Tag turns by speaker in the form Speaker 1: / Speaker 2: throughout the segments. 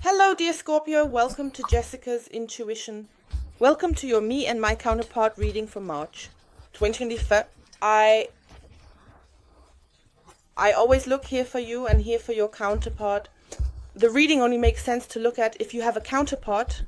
Speaker 1: Hello dear Scorpio, welcome to Jessica's Intuition. Welcome to your Me and My Counterpart reading for March 2025. I always look here for you and here for your counterpart. The reading only makes sense to look at if you have a counterpart.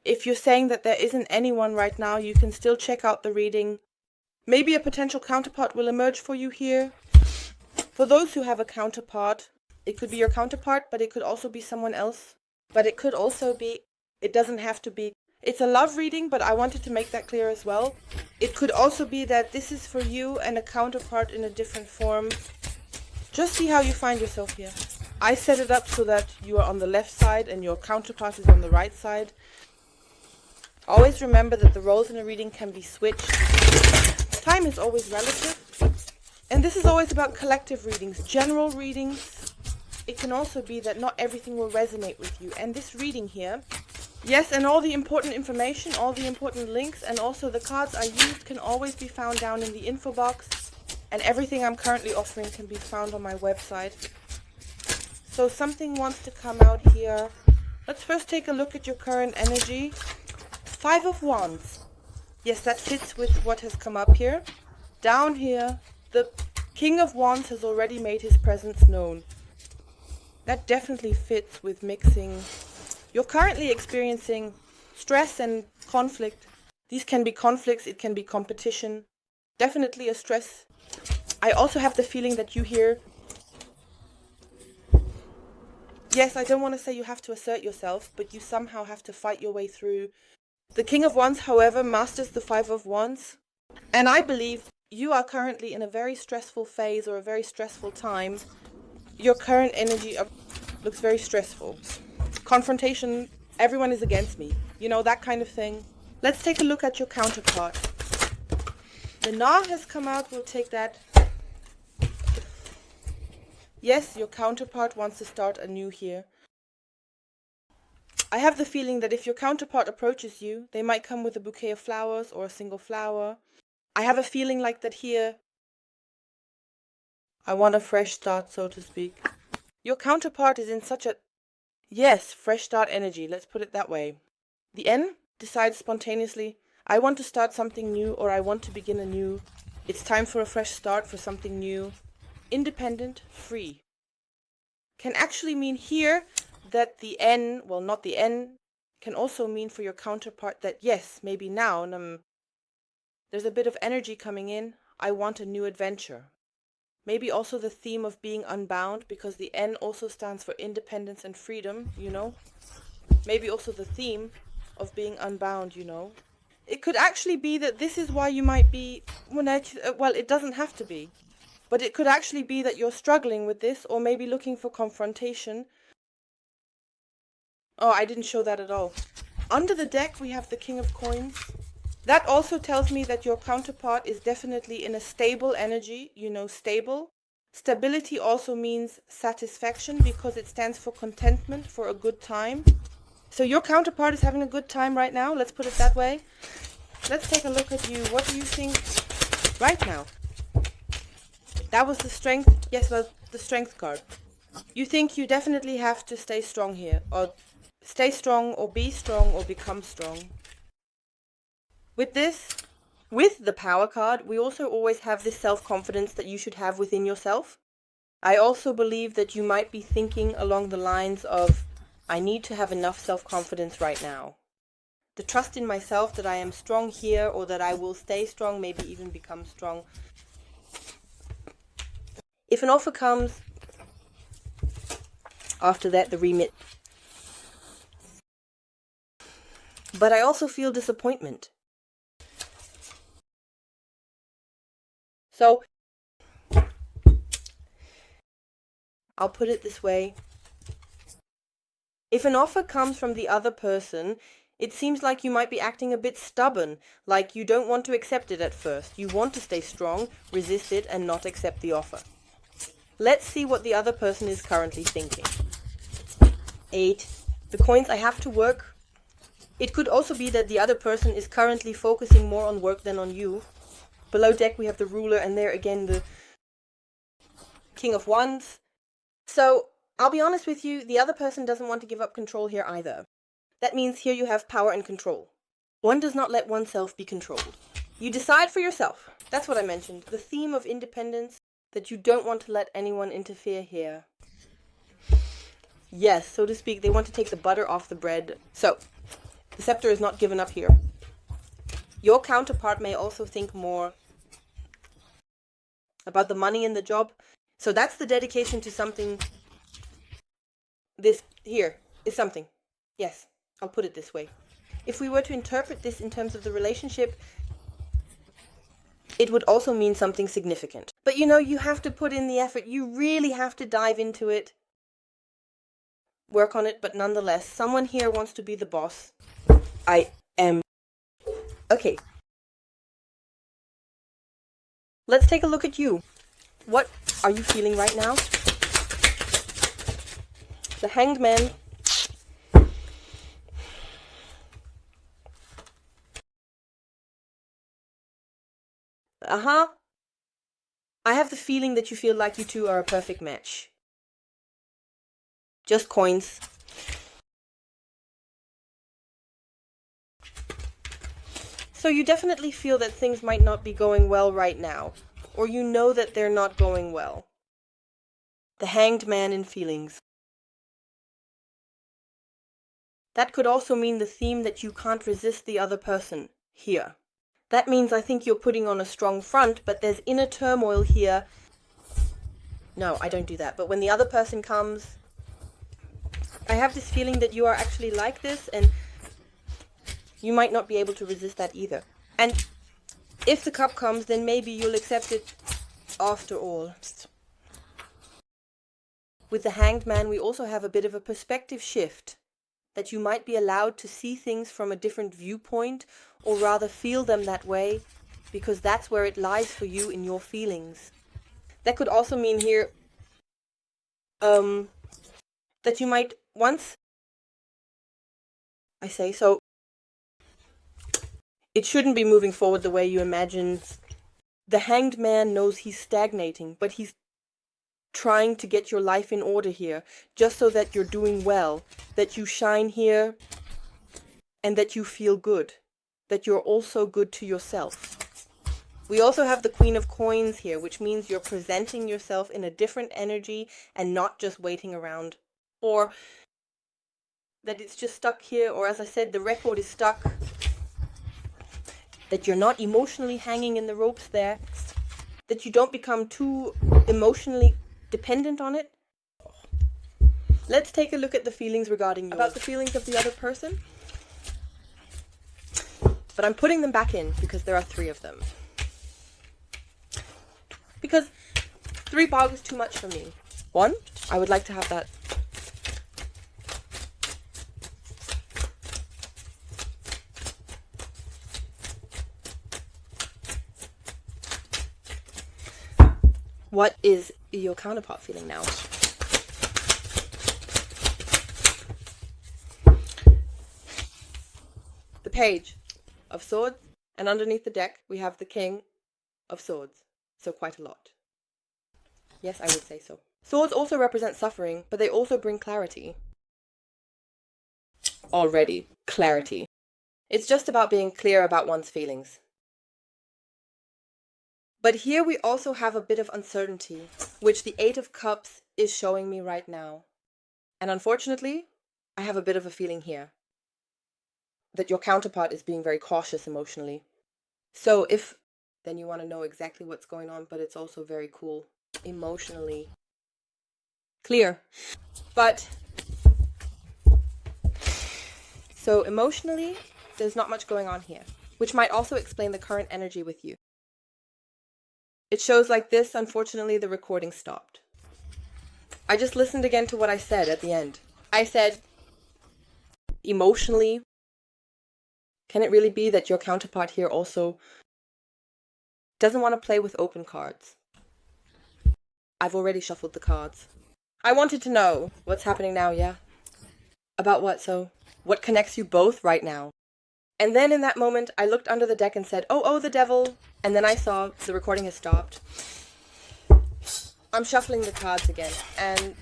Speaker 1: If you're saying that there isn't anyone right now, you can still check out the reading. Maybe a potential counterpart will emerge for you here. For those who have a counterpart, it could be your counterpart, but it could also be someone else. But it could also be, it doesn't have to be. It's a love reading, but I wanted to make that clear as well. It could also be that this is for you and a counterpart in a different form. Just see how you find yourself here. I set it up so that you are on the left side and your counterpart is on the right side. Always remember that the roles in a reading can be switched. Time is always relative. And this is always about collective readings, general readings. It can also be that not everything will resonate with you. And this reading here, yes, and all the important information, all the important links, and also the cards I used can always be found down in the info box. And everything I'm currently offering can be found on my website. So something wants to come out here. Let's first take a look at your current energy. 5 of Wands. Yes, that fits with what has come up here. Down here, the King of Wands has already made his presence known. That definitely fits with mixing. You're currently experiencing stress and conflict. These can be conflicts, it can be competition. Definitely a stress. I also have the feeling that you here... Yes, I don't want to say you have to assert yourself, but you somehow have to fight your way through. The King of Wands, however, masters the 5 of Wands. And I believe you are currently in a very stressful phase or a very stressful time. Your current energy looks very stressful. Confrontation, everyone is against me. You know, that kind of thing. Let's take a look at your counterpart. The Na has come out, we'll take that. Yes, your counterpart wants to start anew here. I have the feeling that if your counterpart approaches you, they might come with a bouquet of flowers or a single flower. I have a feeling like that here. I want a fresh start, so to speak. Your counterpart is in such a... Yes, fresh start energy, let's put it that way. The N decides spontaneously, I want to start something new or I want to begin anew. It's time for a fresh start, for something new. Independent, free. Can actually mean here that the N, well, not the N, can also mean for your counterpart that yes, maybe now there's a bit of energy coming in. I want a new adventure. Maybe also the theme of being unbound, because the N also stands for independence and freedom, you know. Maybe also the theme of being unbound, you know. It could actually be that this is why you might be, well, it doesn't have to be. But it could actually be that you're struggling with this or maybe looking for confrontation. Oh, I didn't show that at all. Under the deck, we have the King of Coins. That also tells me that your counterpart is definitely in a stable energy, you know, stable. Stability also means satisfaction because it stands for contentment, for a good time. So your counterpart is having a good time right now, let's put it that way. Let's take a look at you. What do you think right now? That was the strength, yes, well, the strength card. You think you definitely have to stay strong here, or stay strong, or be strong, or become strong. With this, with the power card, we also always have this self-confidence that you should have within yourself. I also believe that you might be thinking along the lines of, I need to have enough self-confidence right now. The trust in myself that I am strong here, or that I will stay strong, maybe even become strong. If an offer comes, after that the remit. But I also feel disappointment. So, I'll put it this way. If an offer comes from the other person, it seems like you might be acting a bit stubborn, like you don't want to accept it at first. You want to stay strong, resist it, and not accept the offer. Let's see what the other person is currently thinking. 8. The coins, I have to work. It could also be that the other person is currently focusing more on work than on you. Below deck we have the ruler, and there again the King of Wands. So I'll be honest with you, the other person doesn't want to give up control here either. That means here you have power and control. One does not let oneself be controlled. You decide for yourself. That's what I mentioned. The theme of independence, that you don't want to let anyone interfere here. Yes, so to speak, they want to take the butter off the bread. So, the scepter is not given up here. Your counterpart may also think more about the money in the job. So that's the dedication to something. This here is something. Yes, I'll put it this way. If we were to interpret this in terms of the relationship, it would also mean something significant. But you know, you have to put in the effort. You really have to dive into it. Work on it, but nonetheless, someone here wants to be the boss. I am. Okay. Let's take a look at you. What are you feeling right now? The Hanged Man. I have the feeling that you feel like you two are a perfect match. Just coins. So you definitely feel that things might not be going well right now, or you know that they're not going well. The Hanged Man in feelings. That could also mean the theme that you can't resist the other person here. That means I think you're putting on a strong front, but there's inner turmoil here. No, I don't do that. But when the other person comes, I have this feeling that you are actually like this, and you might not be able to resist that either. And if the cup comes, then maybe you'll accept it after all. With the Hanged Man, we also have a bit of a perspective shift, that you might be allowed to see things from a different viewpoint, or rather feel them that way, because that's where it lies for you in your feelings. That could also mean here that you might once, I say so, it shouldn't be moving forward the way you imagine. The Hanged Man knows he's stagnating, but he's trying to get your life in order here, just so that you're doing well, that you shine here, and that you feel good, that you're also good to yourself. We also have the Queen of Coins here, which means you're presenting yourself in a different energy and not just waiting around, or that it's just stuck here, or as I said, the record is stuck, that you're not emotionally hanging in the ropes there, that you don't become too emotionally dependent on it. Let's take a look at the feelings regarding you. About the feelings of the other person. But I'm putting them back in because there are 3 of them. Because 3 bog is too much for me. 1, I would like to have that. What is your counterpart feeling now? The Page of Swords, and underneath the deck we have the King of Swords. So quite a lot. Yes, I would say so. Swords also represent suffering, but they also bring clarity. Already, clarity. It's just about being clear about one's feelings. But here we also have a bit of uncertainty, which the 8 of Cups is showing me right now. And unfortunately, I have a bit of a feeling here that your counterpart is being very cautious emotionally. So if then you want to know exactly what's going on, but it's also very cool. Emotionally clear. But so emotionally, there's not much going on here, which might also explain the current energy with you. It shows like this. Unfortunately, the recording stopped. I just listened again to what I said at the end. I said, emotionally, can it really be that your counterpart here also doesn't want to play with open cards? I've already shuffled the cards. I wanted to know what's happening now, yeah? About what? So, what connects you both right now? And then in that moment, I looked under the deck and said, oh, the devil. And then I saw the recording has stopped. I'm shuffling the cards again. And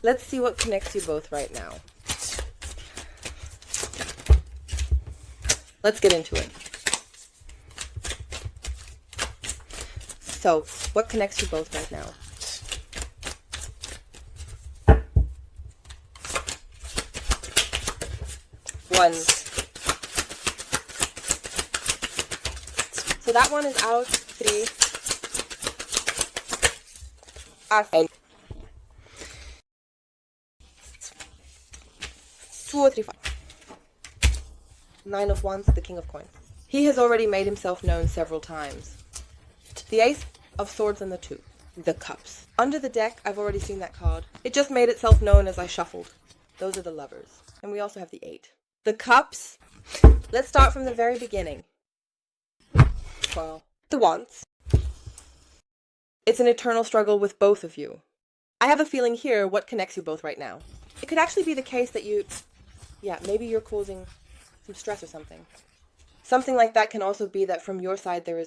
Speaker 1: Let's see what connects you both right now. Let's get into it. So, what connects you both right now? Ones. So that one is out. 3. And 2 or 3, 5. 9 of Wands, the King of Coins. He has already made himself known several times. The Ace of Swords and the 2. The Cups. Under the deck, I've already seen that card. It just made itself known as I shuffled. Those are the Lovers. And we also have the 8. The Cups. Let's start from the very beginning. Well, the Wands. It's an eternal struggle with both of you. I have a feeling here what connects you both right now. It could actually be the case that maybe you're causing some stress or something. Something like that can also be that from your side there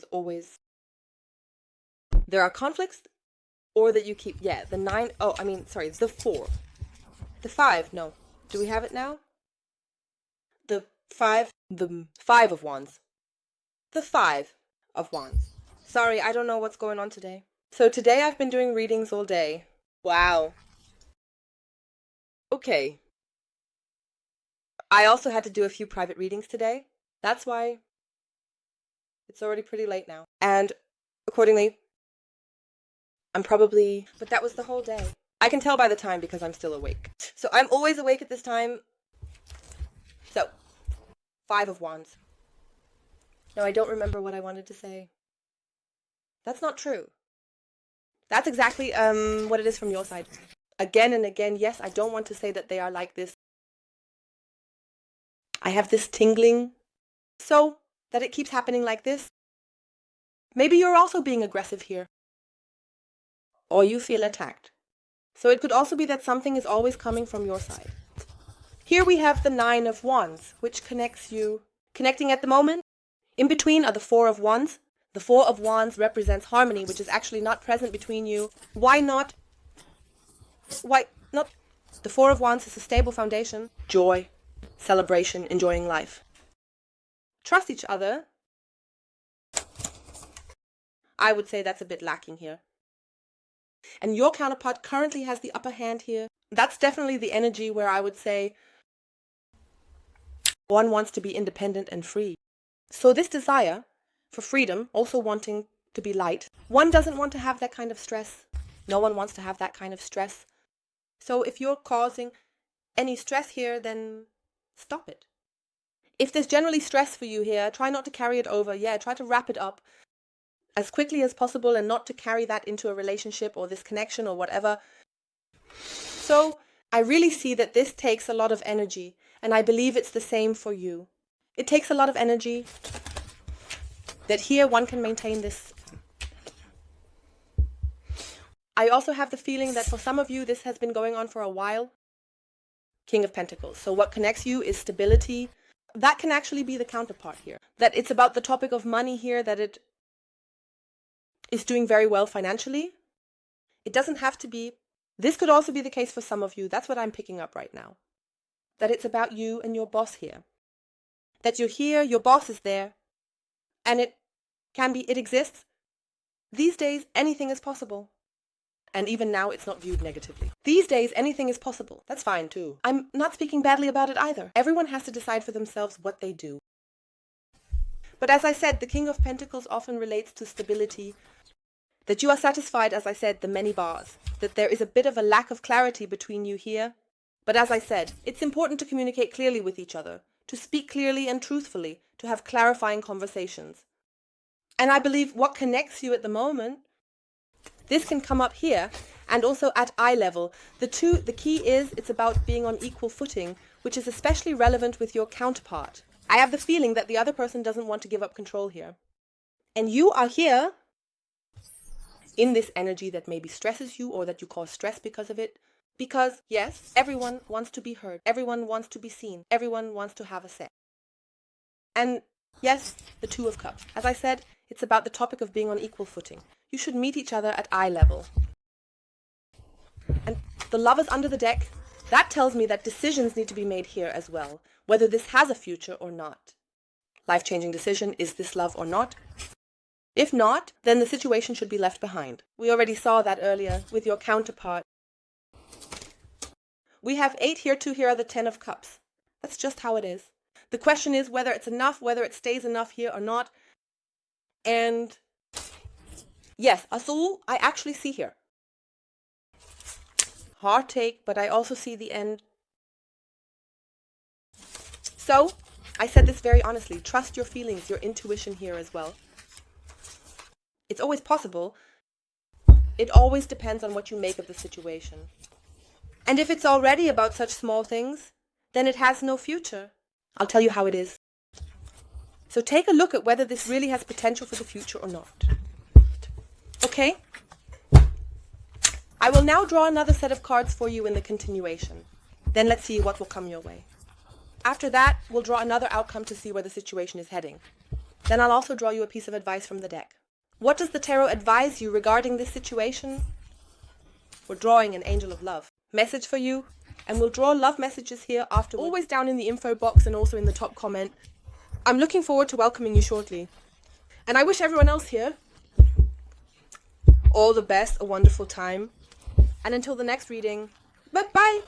Speaker 1: are conflicts, or that you keep, the 9, the 4. The 5, no. Do we have it now? The 5 of Wands. The 5 of Wands. Sorry, I don't know what's going on today. So today I've been doing readings all day. Wow. Okay. I also had to do a few private readings today. That's why it's already pretty late now. And accordingly, but that was the whole day. I can tell by the time because I'm still awake. So I'm always awake at this time. So, 5 of Wands. No, I don't remember what I wanted to say. That's not true. That's exactly what it is from your side. Again and again, yes, I don't want to say that they are like this. I have this tingling, so that it keeps happening like this. Maybe you're also being aggressive here. Or you feel attacked. So it could also be that something is always coming from your side. Here we have the 9 of Wands, which connects you. Connecting at the moment. In between are the 4 of Wands. The 4 of Wands represents harmony, which is actually not present between you. Why not? The 4 of Wands is a stable foundation. Joy, celebration, enjoying life. Trust each other. I would say that's a bit lacking here. And your counterpart currently has the upper hand here. That's definitely the energy where I would say one wants to be independent and free. So this desire for freedom, also wanting to be light, one doesn't want to have that kind of stress. No one wants to have that kind of stress. So if you're causing any stress here, then stop it. If there's generally stress for you here, try not to carry it over. Try to wrap it up as quickly as possible and not to carry that into a relationship or this connection or whatever. So I really see that this takes a lot of energy, and I believe it's the same for you. It takes a lot of energy that here one can maintain this. I also have the feeling that for some of you this has been going on for a while. King of Pentacles. So what connects you is stability. That can actually be the counterpart here. That it's about the topic of money here, that it is doing very well financially. It doesn't have to be. This could also be the case for some of you. That's what I'm picking up right now. That it's about you and your boss here. That you're here, your boss is there, and it exists. These days, anything is possible. And even now, it's not viewed negatively. These days, anything is possible. That's fine too. I'm not speaking badly about it either. Everyone has to decide for themselves what they do. But as I said, the King of Pentacles often relates to stability. That you are satisfied, as I said, the many bars. That there is a bit of a lack of clarity between you here. But as I said, it's important to communicate clearly with each other. To speak clearly and truthfully. To have clarifying conversations. And I believe what connects you at the moment, this can come up here and also at eye level. The key is it's about being on equal footing, which is especially relevant with your counterpart. I have the feeling that the other person doesn't want to give up control here. And you are here in this energy that maybe stresses you or that you cause stress because of it. Because, yes, everyone wants to be heard. Everyone wants to be seen. Everyone wants to have a say. And yes, the 2 of Cups. As I said, it's about the topic of being on equal footing. You should meet each other at eye level. And The Lovers under the deck, that tells me that decisions need to be made here as well, whether this has a future or not. Life-changing decision, is this love or not? If not, then the situation should be left behind. We already saw that earlier with your counterpart. We have 8 here, 2 here are the 10 of Cups. That's just how it is. The question is whether it's enough, whether it stays enough here or not. And yes, Azul, I actually see here. Heartache, but I also see the end. So, I said this very honestly, trust your feelings, your intuition here as well. It's always possible. It always depends on what you make of the situation. And if it's already about such small things, then it has no future. I'll tell you how it is. So take a look at whether this really has potential for the future or not. Okay? I will now draw another set of cards for you in the continuation. Then let's see what will come your way. After that, we'll draw another outcome to see where the situation is heading. Then I'll also draw you a piece of advice from the deck. What does the tarot advise you regarding this situation? We're drawing an angel of love. Message for you, and we'll draw love messages here afterwards. Always down in the info box and also in the top comment. I'm looking forward to welcoming you shortly. And I wish everyone else here all the best, a wonderful time. And until the next reading, bye-bye!